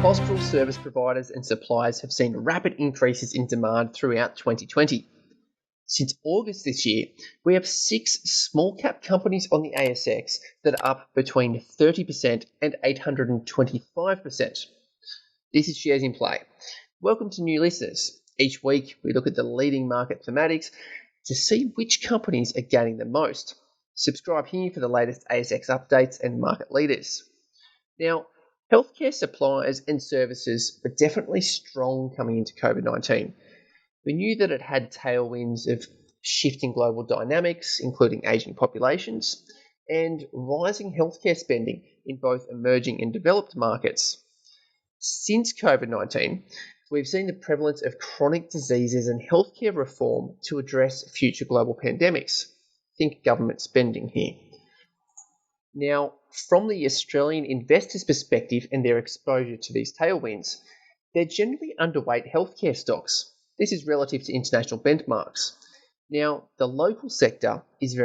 Hospital service providers and suppliers have seen rapid increases in demand throughout 2020. Since August this year, we have 6 small cap companies on the ASX that are up between 30% and 825%. This is Shares in Play. Welcome to new listeners. Each week, we look at the leading market thematics to see which companies are gaining the most. Subscribe here for the latest ASX updates and market leaders. Now, healthcare suppliers and services were definitely strong coming into COVID-19. We knew that it had tailwinds of shifting global dynamics, including aging populations, and rising healthcare spending in both emerging and developed markets. Since COVID-19, we've seen the prevalence of chronic diseases and healthcare reform to address future global pandemics. Think government spending here. Now, from the Australian investors' perspective and their exposure to these tailwinds, they're generally underweight healthcare stocks. This is relative to international benchmarks. Now, the local sector is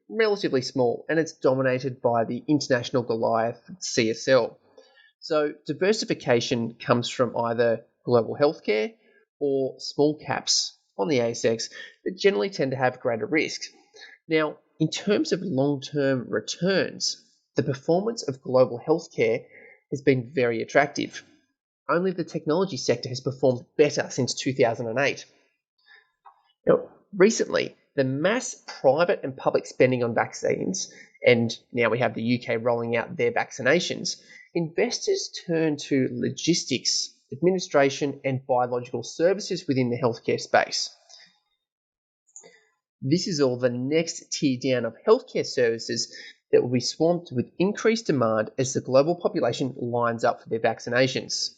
relatively small and it's dominated by the international Goliath CSL. So diversification comes from either global healthcare or small caps on the ASX that generally tend to have greater risk. Now, in terms of long-term returns, the performance of global healthcare has been very attractive. Only the technology sector has performed better since 2008. Now, recently, the mass private and public spending on vaccines, and now we have the UK rolling out their vaccinations, investors turn to logistics, administration, and biological services within the healthcare space. This is all the next tier down of healthcare services that will be swamped with increased demand as the global population lines up for their vaccinations.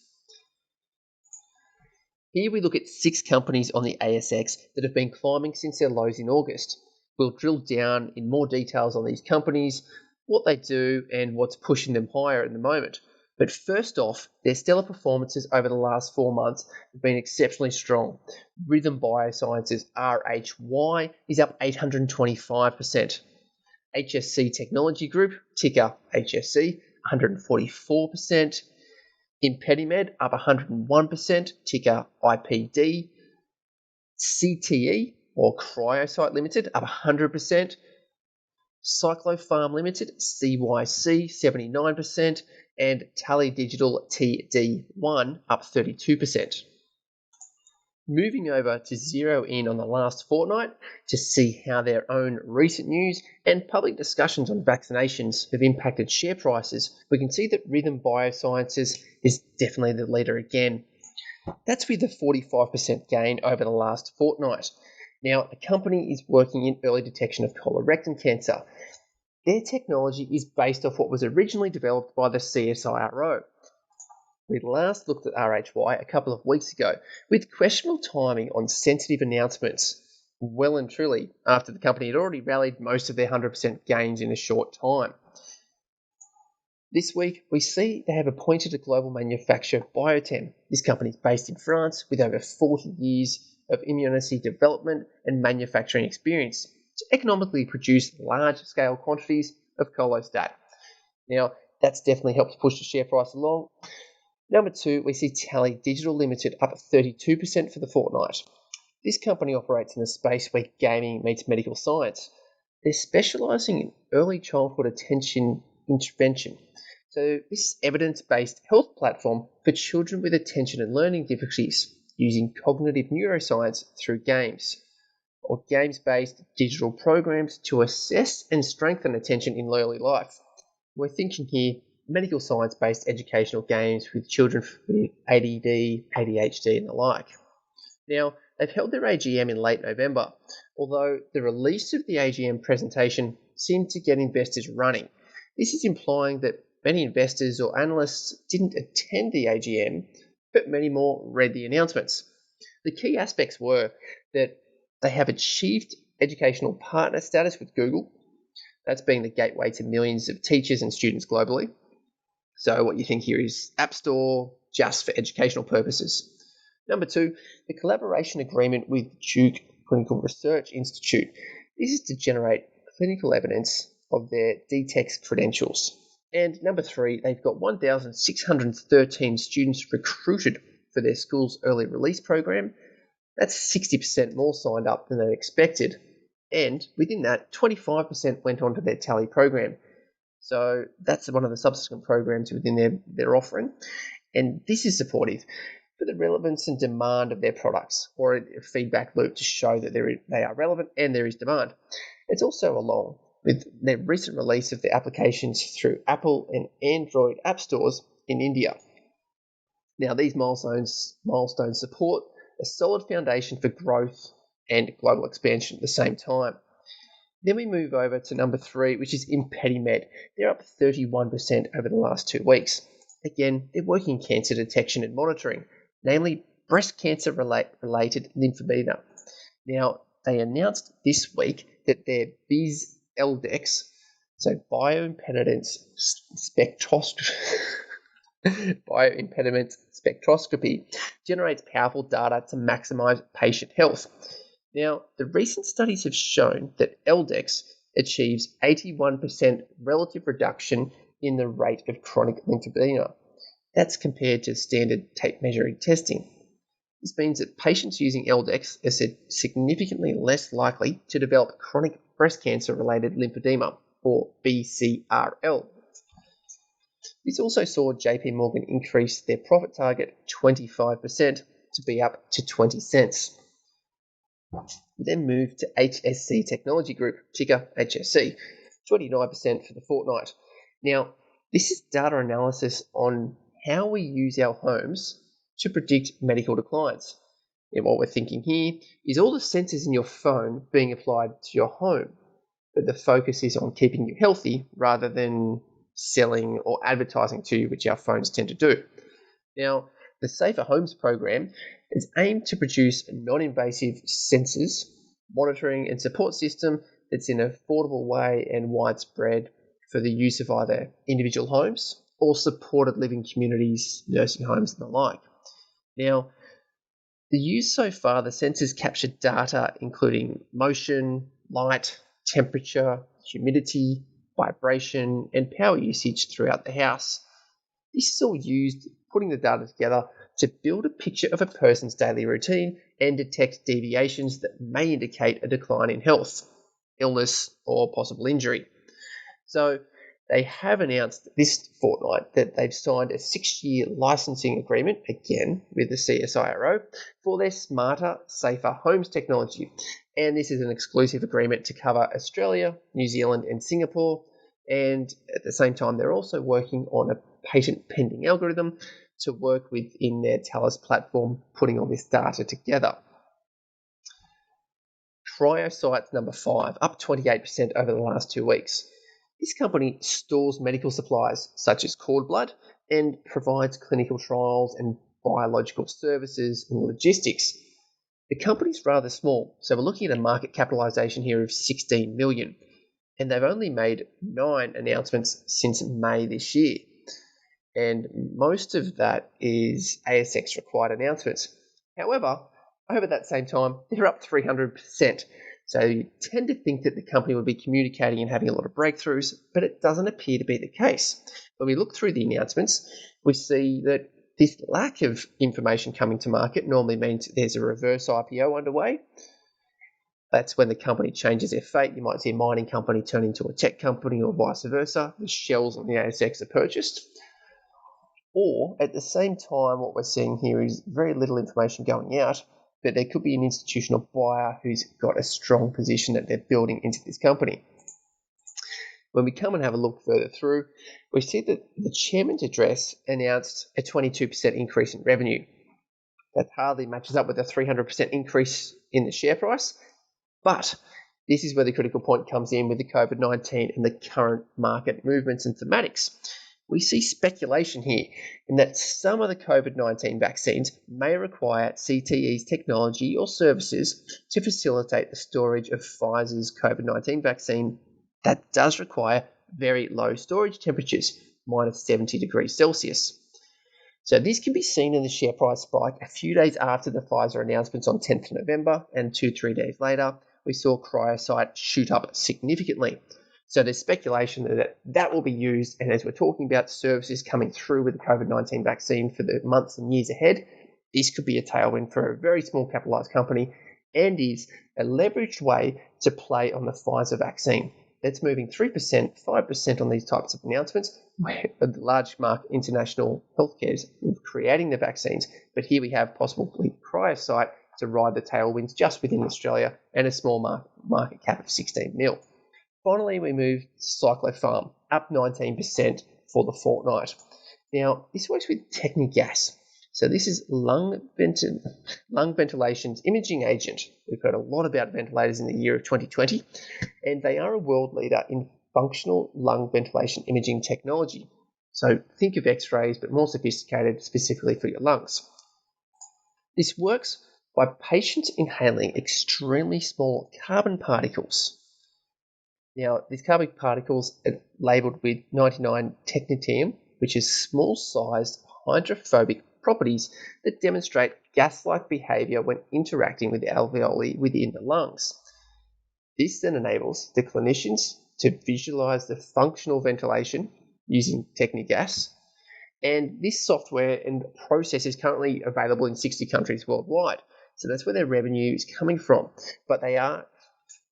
Here we look at 6 companies on the ASX that have been climbing since their lows in August. We'll drill down in more details on these companies, what they do, and what's pushing them higher at the moment. But first off, their stellar performances over the last 4 months have been exceptionally strong. Rhythm Biosciences, RHY, is up 825%. HSC Technology Group, ticker HSC, 144%. Impedimed, up 101%, ticker IPD. CTE, or Cryosite Limited, up 100%. Cyclopharm Limited, CYC, 79%. And Tali Digital TD1, up 32%. Moving over to zero in on the last fortnight to see how their own recent news and public discussions on vaccinations have impacted share prices, we can see that Rhythm Biosciences is definitely the leader again. That's with a 45% gain over the last fortnight. Now, the company is working in early detection of colorectal cancer. Their technology is based off what was originally developed by the CSIRO. We last looked at RHY a couple of weeks ago with questionable timing on sensitive announcements, well and truly after the company had already rallied most of their 100% gains in a short time. This week, we see they have appointed a global manufacturer, Biochem. This company is based in France with over 40 years of immunology development and manufacturing experience to economically produce large-scale quantities of Colostat. Now, that's definitely helped push the share price along. Number 2, we see Tali Digital Limited up 32% for the fortnight. This company operates in a space where gaming meets medical science. They're specialising in early childhood attention intervention. So this is evidence-based health platform for children with attention and learning difficulties using cognitive neuroscience through games, or games-based digital programs to assess and strengthen attention in early life. We're thinking here medical science-based educational games with children with ADD, ADHD and the like. Now, they've held their AGM in late November, although the release of the AGM presentation seemed to get investors running. This is implying that many investors or analysts didn't attend the AGM, but many more read the announcements. The key aspects were that they have achieved educational partner status with Google. That's being the gateway to millions of teachers and students globally. So what you think here is App Store just for educational purposes. Number 2, the collaboration agreement with Duke Clinical Research Institute. This is to generate clinical evidence of their DTEX credentials. And number 3, they've got 1,613 students recruited for their school's early release program. That's 60% more signed up than they expected. And within that, 25% went on to their Tali program. So that's one of the subsequent programs within their offering. And this is supportive for the relevance and demand of their products, or a feedback loop to show that they are relevant and there is demand. It's also along with their recent release of the applications through Apple and Android app stores in India. Now, these milestones support a solid foundation for growth and global expansion at the same time. Then we move over to number 3, which is Impedimed. They're up 31% over the last 2 weeks. Again, they're working in cancer detection and monitoring, namely breast cancer related lymphedema. Now, they announced this week that their BIS-LDEX, so bioimpedance spectroscopy, generates powerful data to maximize patient health. Now, the recent studies have shown that LDEX achieves 81% relative reduction in the rate of chronic lymphedema. That's compared to standard tape measuring testing. This means that patients using LDEX are significantly less likely to develop chronic breast cancer-related lymphedema, or BCRL. This also saw JP Morgan increase their profit target 25% to be up to 20 cents. We then move to HSC Technology Group, ticker HSC, 29% for the fortnight. Now, this is data analysis on how we use our homes to predict medical declines. And what we're thinking here is all the sensors in your phone being applied to your home, but the focus is on keeping you healthy rather than selling or advertising to you, which our phones tend to do. Now, the Safer Homes program is aimed to produce a non-invasive sensors, monitoring and support system that's in an affordable way and widespread for the use of either individual homes or supported living communities, nursing homes and the like. Now, the use so far, the sensors capture data including motion, light, temperature, humidity, vibration, and power usage throughout the house. This is all used, putting the data together to build a picture of a person's daily routine and detect deviations that may indicate a decline in health, illness, or possible injury. So they have announced this fortnight that they've signed a 6-year licensing agreement, again with the CSIRO, for their smarter, safer homes technology. And this is an exclusive agreement to cover Australia, New Zealand, and Singapore. And at the same time, they're also working on a patent pending algorithm to work within their Talis platform, putting all this data together. Cryosite number 5, up 28% over the last 2 weeks. This company stores medical supplies such as cord blood and provides clinical trials and biological services and logistics. The company's rather small, so we're looking at a market capitalization here of 16 million, and they've only made 9 announcements since May this year. And most of that is ASX required announcements. However, over that same time, they're up 300%. So you tend to think that the company would be communicating and having a lot of breakthroughs, but it doesn't appear to be the case. When we look through the announcements, we see that this lack of information coming to market normally means there's a reverse IPO underway. That's when the company changes their fate. You might see a mining company turn into a tech company or vice versa. The shells on the ASX are purchased. Or at the same time, what we're seeing here is very little information going out, but there could be an institutional buyer who's got a strong position that they're building into this company. When we come and have a look further through, we see that the chairman's address announced a 22% increase in revenue. That hardly matches up with a 300% increase in the share price, but this is where the critical point comes in with the COVID-19 and the current market movements and thematics. We see speculation here in that some of the COVID-19 vaccines may require CTE's technology or services to facilitate the storage of Pfizer's COVID-19 vaccine that does require very low storage temperatures, minus 70 degrees Celsius. So this can be seen in the share price spike a few days after the Pfizer announcements on 10th November, and 2-3 days later, we saw Cryosite shoot up significantly. So there's speculation that will be used, and as we're talking about services coming through with the COVID-19 vaccine for the months and years ahead, this could be a tailwind for a very small capitalized company and is a leveraged way to play on the Pfizer vaccine. That's moving 3%, 5% on these types of announcements, where the large market international healthcare is creating the vaccines. But here we have possibly Cryosite to ride the tailwinds just within Australia and a small market cap of 16 mil. Finally, we move to Cyclopharm, up 19% for the fortnight. Now, this works with Technigas. So this is lung ventilation's imaging agent. We've heard a lot about ventilators in the year of 2020, and they are a world leader in functional lung ventilation imaging technology. So think of X-rays, but more sophisticated specifically for your lungs. This works by patients inhaling extremely small carbon particles. Now, these carbon particles are labeled with 99 technetium, which is small-sized hydrophobic properties that demonstrate gas-like behavior when interacting with the alveoli within the lungs. This then enables the clinicians to visualize the functional ventilation using Technigas, and this software and process is currently available in 60 countries worldwide. So that's where their revenue is coming from, but they are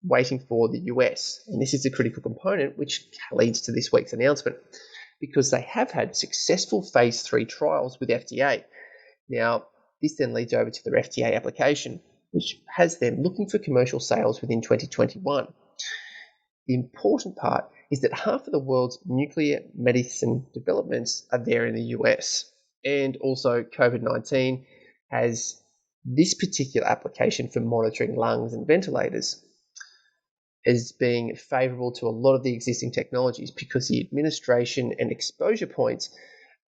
waiting for the US, and this is a critical component which leads to this week's announcement, because they have had successful phase 3 trials with FDA. Now, this then leads over to their FDA application, which has them looking for commercial sales within 2021. The important part is that half of the world's nuclear medicine developments are there in the US, and also COVID-19 has this particular application for monitoring lungs and ventilators as being favorable to a lot of the existing technologies, because the administration and exposure points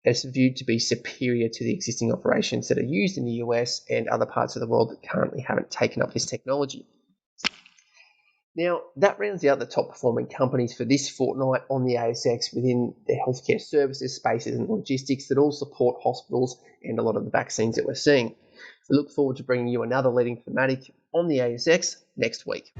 is viewed to be superior to the existing operations that are used in the US and other parts of the world that currently haven't taken up this technology. Now, that rounds out the top performing companies for this fortnight on the ASX within the healthcare services, spaces and logistics that all support hospitals and a lot of the vaccines that we're seeing. We look forward to bringing you another leading thematic on the ASX next week.